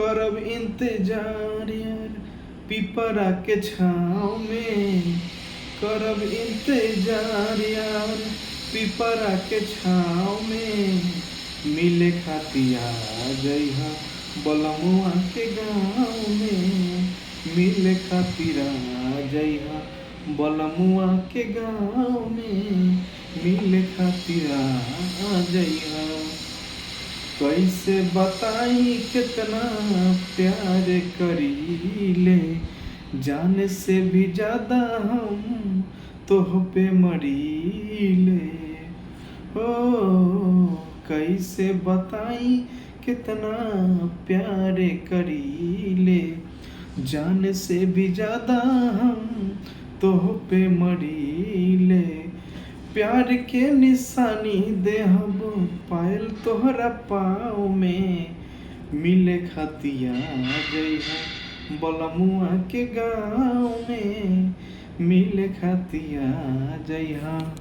करब इंतजार यार पिपरा के छाँव में, करब इंतजार यार पिपरा के छाँव में, मिले खातिया जइहा बलमुआ के गाँव में, मिले खातिरा जइहा बलमुआ के गाँव में, मिले खातिरा जइहा। कैसे बताई कितना प्यार करीले, जान से भी ज्यादा हम तोह पे मरीले। ओ कैसे बताई कितना प्यार करीले, जान से भी ज्यादा हम तोह पे मरीले। प्यार के निशानी देहब पायल तोहरा पाँव में, मिले खातिया जइहा बलमुआ के गाँव में, मिले खातिया जइहा।